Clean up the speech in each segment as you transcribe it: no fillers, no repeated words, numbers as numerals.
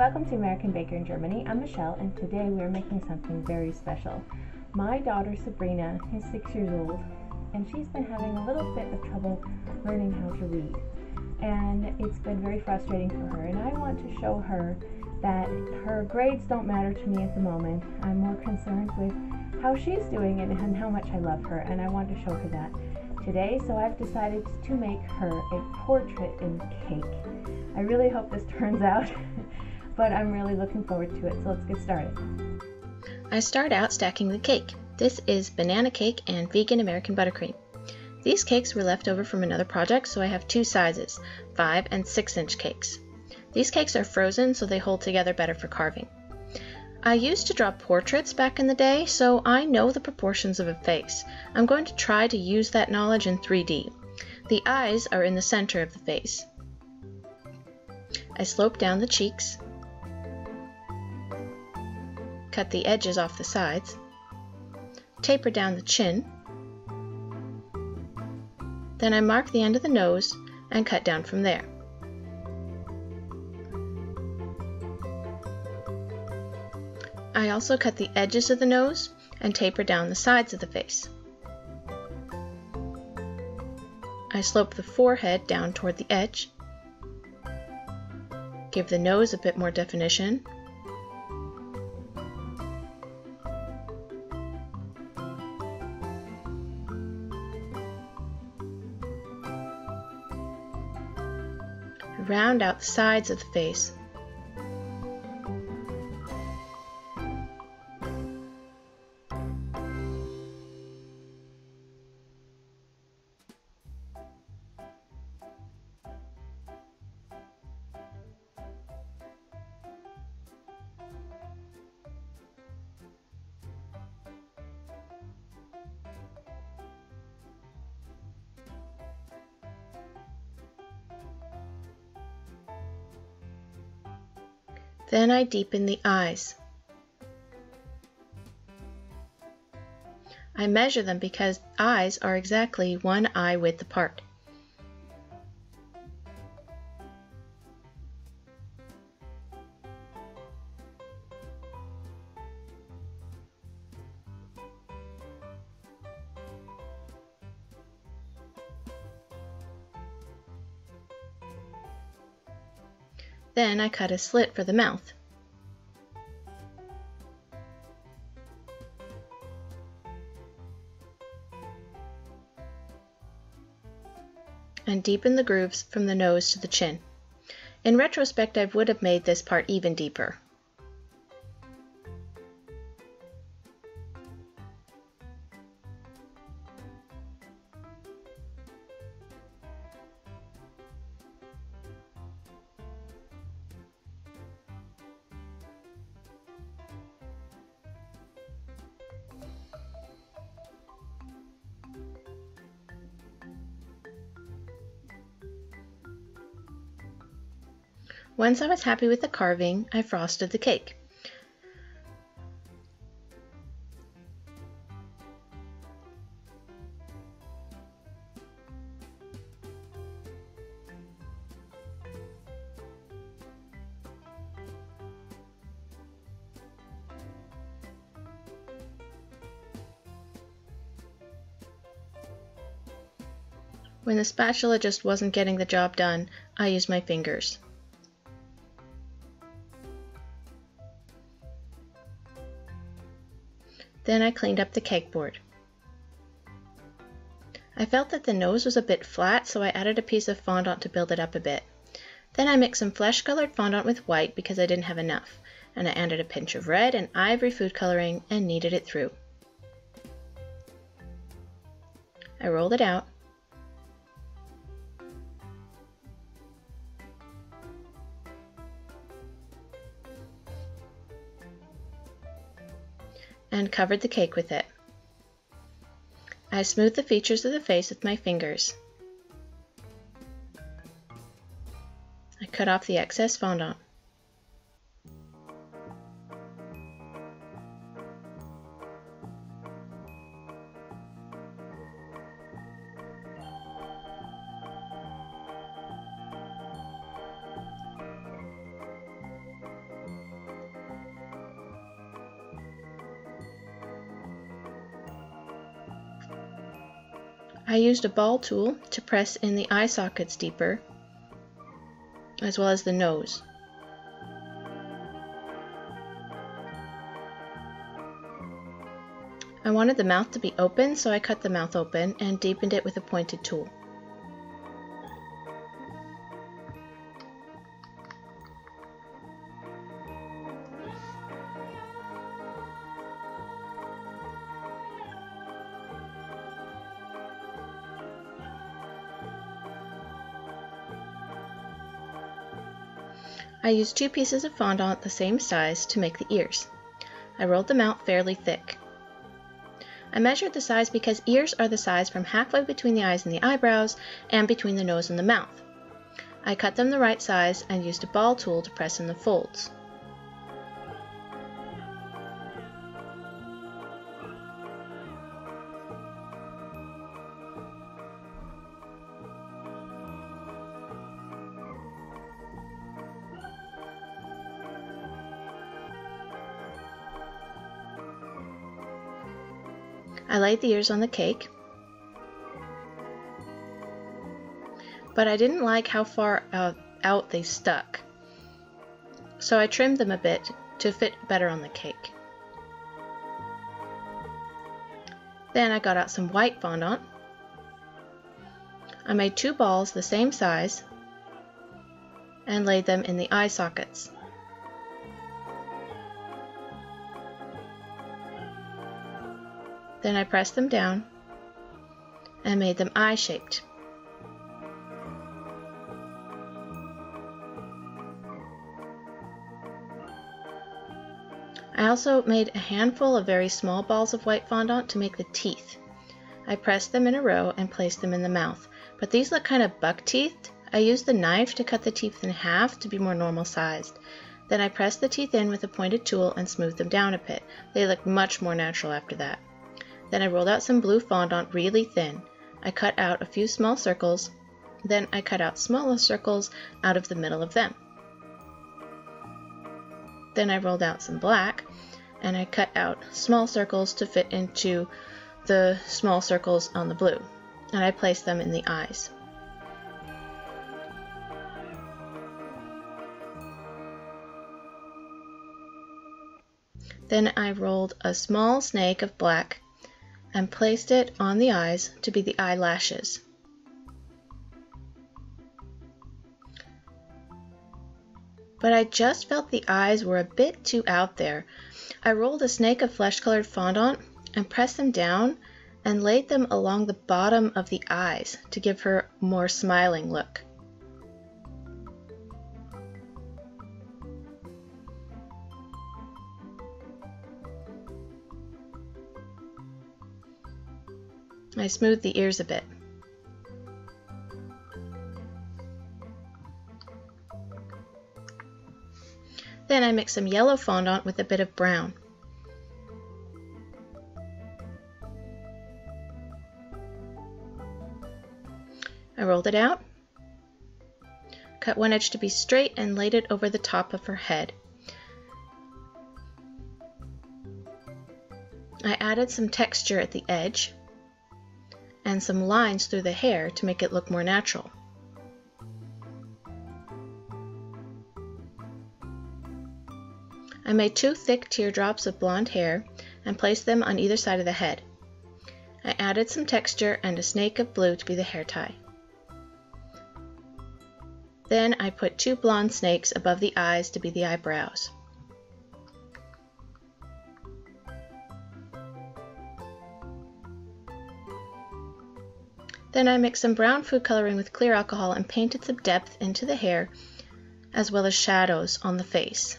Welcome to American Baker in Germany. I'm Michelle, and today we are making something very special. My daughter Sabrina is 6 years old, and she's been having a little bit of trouble learning how to read. And it's been very frustrating for her, and I want to show her that her grades don't matter to me at the moment. I'm more concerned with how she's doing and how much I love her, and I want to show her that today. So I've decided to make her a portrait in cake. I really hope this turns out, but I'm really looking forward to it, so let's get started. I start out stacking the cake. This is banana cake and vegan American buttercream. These cakes were left over from another project, so I have two sizes, 5 and 6 inch cakes. These cakes are frozen, so they hold together better for carving. I used to draw portraits back in the day, so I know the proportions of a face. I'm going to try to use that knowledge in 3D. The eyes are in the center of the face. I slope down the cheeks, cut the edges off the sides, taper down the chin, then I mark the end of the nose and cut down from there. I also cut the edges of the nose and taper down the sides of the face. I slope the forehead down toward the edge, give the nose a bit more definition, round out the sides of the face. Then I deepen the eyes. I measure them because eyes are exactly 1 eye width apart. Then I cut a slit for the mouth. And deepen the grooves from the nose to the chin. In retrospect, I would have made this part even deeper. Once I was happy with the carving, I frosted the cake. When the spatula just wasn't getting the job done, I used my fingers. Then I cleaned up the cake board. I felt that the nose was a bit flat, so I added a piece of fondant to build it up a bit. Then I mixed some flesh-colored fondant with white because I didn't have enough, and I added a pinch of red and ivory food coloring and kneaded it through. I rolled it out, and covered the cake with it. I smoothed the features of the face with my fingers. I cut off the excess fondant. I used a ball tool to press in the eye sockets deeper, as well as the nose. I wanted the mouth to be open, so I cut the mouth open and deepened it with a pointed tool. I used 2 pieces of fondant the same size to make the ears. I rolled them out fairly thick. I measured the size because ears are the size from halfway between the eyes and the eyebrows and between the nose and the mouth. I cut them the right size and used a ball tool to press in the folds. I laid the ears on the cake, but I didn't like how far out they stuck, so I trimmed them a bit to fit better on the cake. Then I got out some white fondant. I made 2 balls the same size and laid them in the eye sockets. Then I pressed them down and made them eye-shaped. I also made a handful of very small balls of white fondant to make the teeth. I pressed them in a row and placed them in the mouth, but these look kind of buck-teethed. I used the knife to cut the teeth in half to be more normal sized. Then I pressed the teeth in with a pointed tool and smoothed them down a bit. They look much more natural after that. Then I rolled out some blue fondant really thin. I cut out a few small circles. Then I cut out smaller circles out of the middle of them. Then I rolled out some black, and I cut out small circles to fit into the small circles on the blue, and I placed them in the eyes. Then I rolled a small snake of black and placed it on the eyes to be the eyelashes. But I just felt the eyes were a bit too out there. I rolled a snake of flesh-colored fondant and pressed them down and laid them along the bottom of the eyes to give her a more smiling look. I smoothed the ears a bit. Then I mixed some yellow fondant with a bit of brown. I rolled it out, cut one edge to be straight, and laid it over the top of her head. I added some texture at the edge and some lines through the hair to make it look more natural. I made 2 thick teardrops of blonde hair and placed them on either side of the head. I added some texture and a snake of blue to be the hair tie. Then I put 2 blonde snakes above the eyes to be the eyebrows. Then I mixed some brown food coloring with clear alcohol and painted some depth into the hair as well as shadows on the face.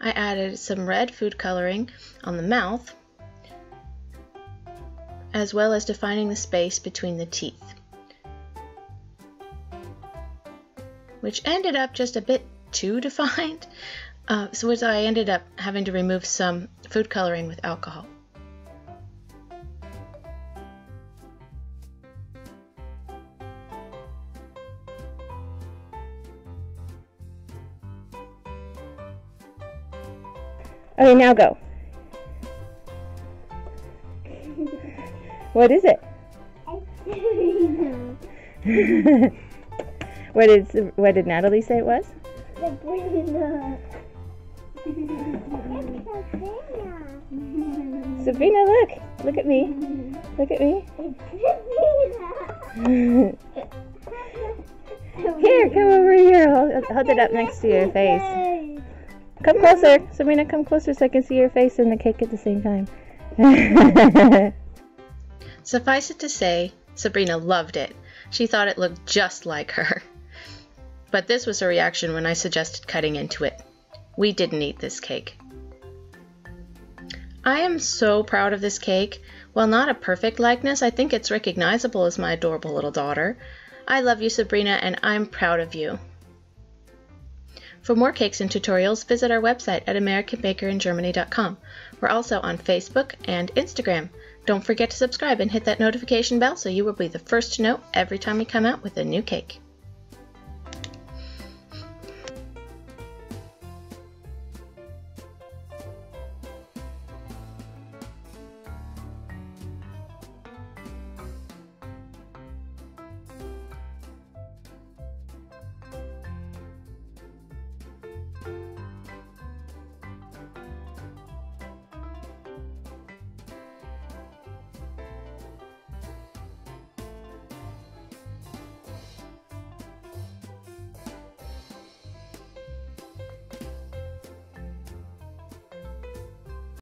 I added some red food coloring on the mouth, as well as defining the space between the teeth. which ended up just a bit too defined. So I ended up having to remove some food coloring with alcohol. Okay, now go. What is it? What did Natalie say it was? Sabrina. Sabrina, look! Look at me. Look at me. Here, come over here. Hold it up next to your face. Come closer. Sabrina, come closer so I can see your face and the cake at the same time. Suffice it to say, Sabrina loved it. She thought it looked just like her. But this was her reaction when I suggested cutting into it. We didn't eat this cake. I am so proud of this cake. While not a perfect likeness, I think it's recognizable as my adorable little daughter. I love you, Sabrina, and I'm proud of you. For more cakes and tutorials, visit our website at AmericanBakerInGermany.com. We're also on Facebook and Instagram. Don't forget to subscribe and hit that notification bell so you will be the first to know every time we come out with a new cake.